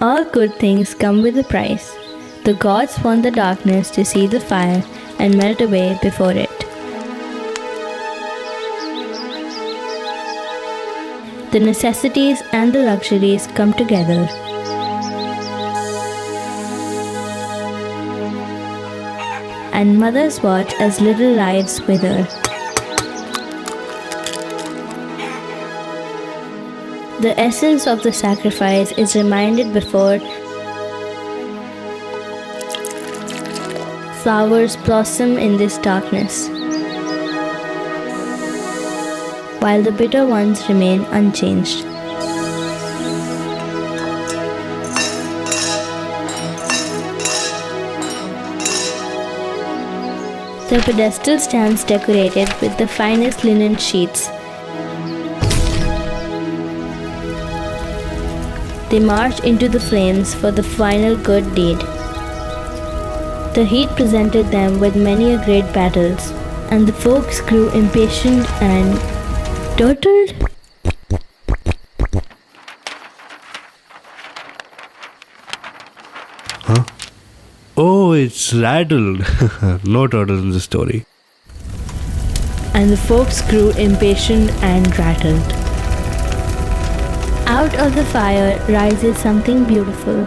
All good things come with a price. The gods want the darkness to see the fire and melt away before it. The necessities and the luxuries come together. And mothers watch as little lives wither. The essence of the sacrifice is reminded before flowers blossom in this darkness, while the bitter ones remain unchanged. The pedestal stands decorated with the finest linen sheets. They march into the flames for the final good deed. The heat presented them with many a great battles, and the folks grew impatient and turtled. Huh? Oh, it's rattled. No turtle in the story. And the folks grew impatient and rattled. Out of the fire rises something beautiful.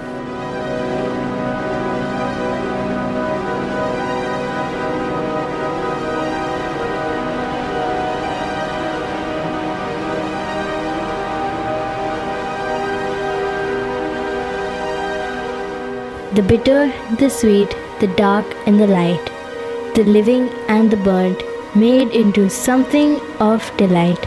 The bitter, the sweet, the dark and the light, the living and the burnt, made into something of delight.